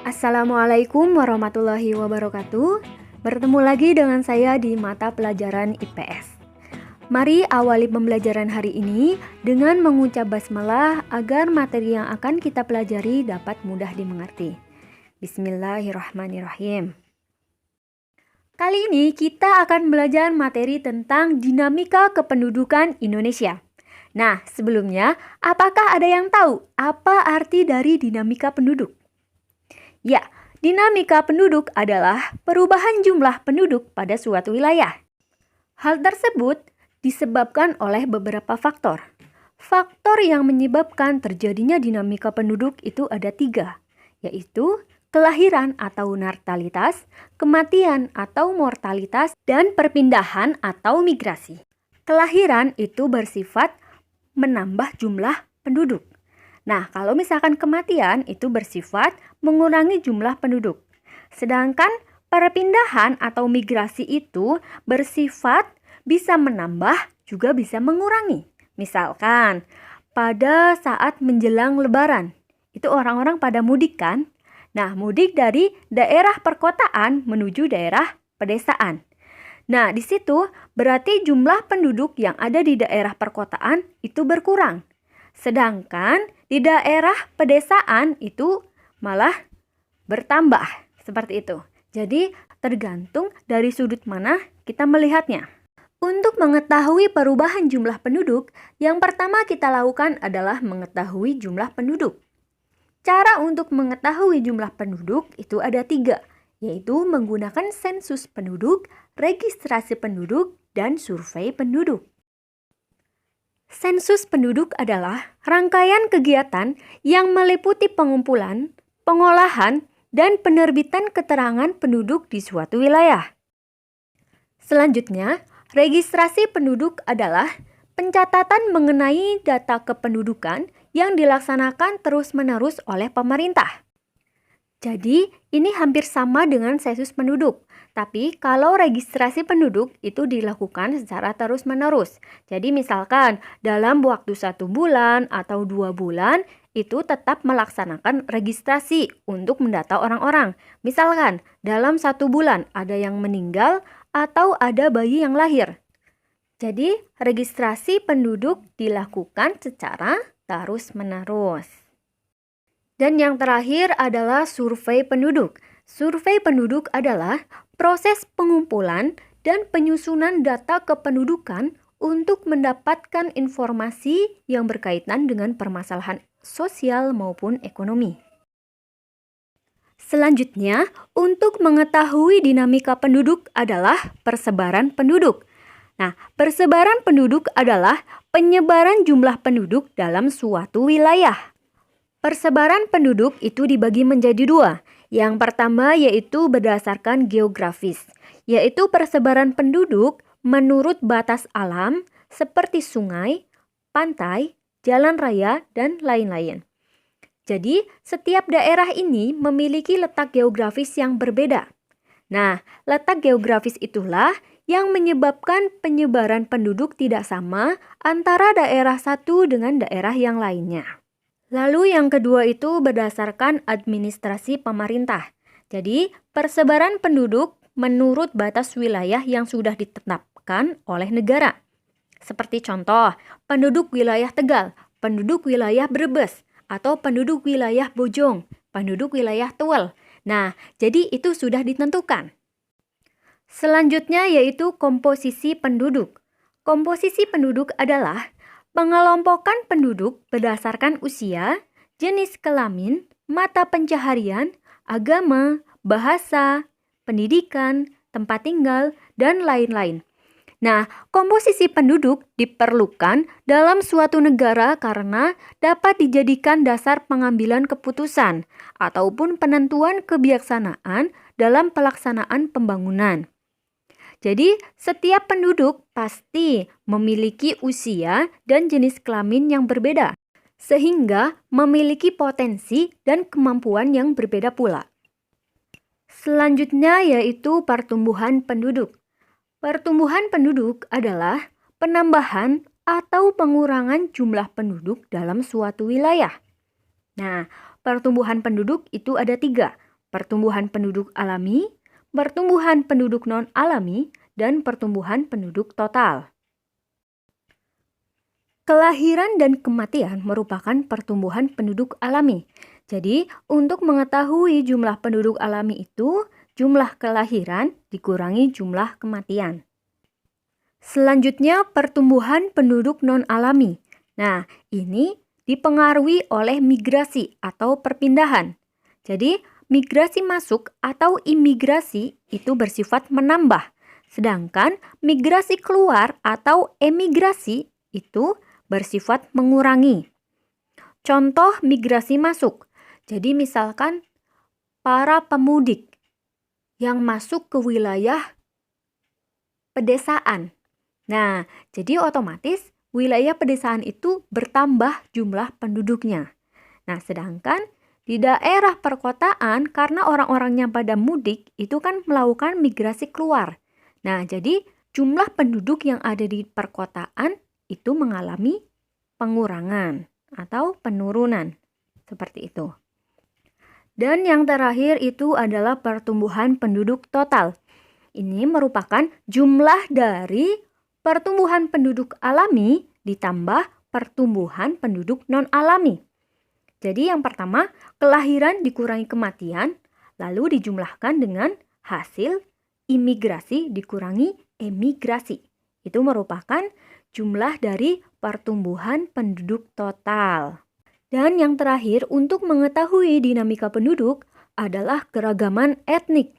Assalamualaikum warahmatullahi wabarakatuh. Bertemu lagi dengan saya di mata pelajaran IPS. Mari awali pembelajaran hari ini dengan mengucap basmalah agar materi yang akan kita pelajari dapat mudah dimengerti. Bismillahirrahmanirrahim. Kali ini kita akan belajar materi tentang dinamika kependudukan Indonesia. Nah, sebelumnya, apakah ada yang tahu apa arti dari dinamika penduduk? Ya, dinamika penduduk adalah perubahan jumlah penduduk pada suatu wilayah. Hal tersebut disebabkan oleh beberapa faktor. Faktor yang menyebabkan terjadinya dinamika penduduk itu ada 3, yaitu kelahiran atau natalitas, kematian atau mortalitas, dan perpindahan atau migrasi. Kelahiran itu bersifat menambah jumlah penduduk. Nah, kalau misalkan kematian itu bersifat mengurangi jumlah penduduk. Sedangkan perpindahan atau migrasi itu bersifat bisa menambah juga bisa mengurangi. Misalkan pada saat menjelang lebaran, itu orang-orang pada mudik kan? Nah, mudik dari daerah perkotaan menuju daerah pedesaan. Nah, di situ berarti jumlah penduduk yang ada di daerah perkotaan itu berkurang. Sedangkan di daerah pedesaan itu malah bertambah, seperti itu. Jadi tergantung dari sudut mana kita melihatnya. Untuk mengetahui perubahan jumlah penduduk, yang pertama kita lakukan adalah mengetahui jumlah penduduk. Cara untuk mengetahui jumlah penduduk itu ada 3, yaitu menggunakan sensus penduduk, registrasi penduduk, dan survei penduduk. Sensus penduduk adalah rangkaian kegiatan yang meliputi pengumpulan, pengolahan, dan penerbitan keterangan penduduk di suatu wilayah. Selanjutnya, registrasi penduduk adalah pencatatan mengenai data kependudukan yang dilaksanakan terus-menerus oleh pemerintah. Jadi, ini hampir sama dengan sensus penduduk. Tapi, kalau registrasi penduduk itu dilakukan secara terus-menerus. Jadi, misalkan dalam waktu 1 bulan atau 2 bulan, itu tetap melaksanakan registrasi untuk mendata orang-orang. Misalkan, dalam 1 bulan ada yang meninggal atau ada bayi yang lahir. Jadi, registrasi penduduk dilakukan secara terus-menerus. Dan yang terakhir adalah survei penduduk. Survei penduduk adalah proses pengumpulan dan penyusunan data kependudukan untuk mendapatkan informasi yang berkaitan dengan permasalahan sosial maupun ekonomi. Selanjutnya, untuk mengetahui dinamika penduduk adalah persebaran penduduk. Nah, persebaran penduduk adalah penyebaran jumlah penduduk dalam suatu wilayah. Persebaran penduduk itu dibagi menjadi 2. Yang pertama yaitu berdasarkan geografis, yaitu persebaran penduduk menurut batas alam seperti sungai, pantai, jalan raya, dan lain-lain. Jadi, setiap daerah ini memiliki letak geografis yang berbeda. Nah, letak geografis itulah yang menyebabkan penyebaran penduduk tidak sama antara daerah satu dengan daerah yang lainnya. Lalu yang kedua itu berdasarkan administrasi pemerintah. Jadi, persebaran penduduk menurut batas wilayah yang sudah ditetapkan oleh negara. Seperti contoh, penduduk wilayah Tegal, penduduk wilayah Brebes, atau penduduk wilayah Bojong, penduduk wilayah Tuwel. Nah, jadi itu sudah ditentukan. Selanjutnya yaitu komposisi penduduk. Komposisi penduduk adalah pengelompokan penduduk berdasarkan usia, jenis kelamin, mata pencaharian, agama, bahasa, pendidikan, tempat tinggal, dan lain-lain. Nah, komposisi penduduk diperlukan dalam suatu negara karena dapat dijadikan dasar pengambilan keputusan ataupun penentuan kebijaksanaan dalam pelaksanaan pembangunan. Jadi, setiap penduduk pasti memiliki usia dan jenis kelamin yang berbeda, sehingga memiliki potensi dan kemampuan yang berbeda pula. Selanjutnya yaitu pertumbuhan penduduk. Pertumbuhan penduduk adalah penambahan atau pengurangan jumlah penduduk dalam suatu wilayah. Nah, pertumbuhan penduduk itu ada 3. pertumbuhan penduduk alami, pertumbuhan penduduk non-alami, dan pertumbuhan penduduk total. Kelahiran dan kematian merupakan pertumbuhan penduduk alami. Jadi, untuk mengetahui jumlah penduduk alami itu, jumlah kelahiran dikurangi jumlah kematian. Selanjutnya, pertumbuhan penduduk non-alami. Nah, ini dipengaruhi oleh migrasi atau perpindahan. Jadi, migrasi masuk atau imigrasi itu bersifat menambah. Sedangkan migrasi keluar atau emigrasi itu bersifat mengurangi. Contoh migrasi masuk. Jadi misalkan para pemudik yang masuk ke wilayah pedesaan. Nah, jadi otomatis wilayah pedesaan itu bertambah jumlah penduduknya. Nah, sedangkan di daerah perkotaan karena orang-orangnya pada mudik itu kan melakukan migrasi keluar. Nah, jadi jumlah penduduk yang ada di perkotaan itu mengalami pengurangan atau penurunan. Seperti itu. Dan yang terakhir itu adalah pertumbuhan penduduk total. Ini merupakan jumlah dari pertumbuhan penduduk alami ditambah pertumbuhan penduduk non-alami. Jadi yang pertama, kelahiran dikurangi kematian, lalu dijumlahkan dengan hasil imigrasi dikurangi emigrasi. Itu merupakan jumlah dari pertumbuhan penduduk total. Dan yang terakhir, untuk mengetahui dinamika penduduk adalah keragaman etnik.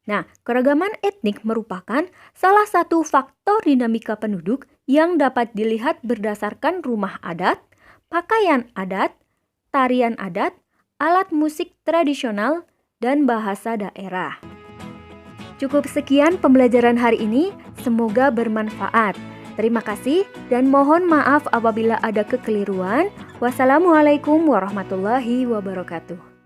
Nah, keragaman etnik merupakan salah satu faktor dinamika penduduk yang dapat dilihat berdasarkan rumah adat, pakaian adat, tarian adat, alat musik tradisional, dan bahasa daerah. Cukup sekian pembelajaran hari ini, semoga bermanfaat. Terima kasih dan mohon maaf apabila ada kekeliruan. Wassalamualaikum warahmatullahi wabarakatuh.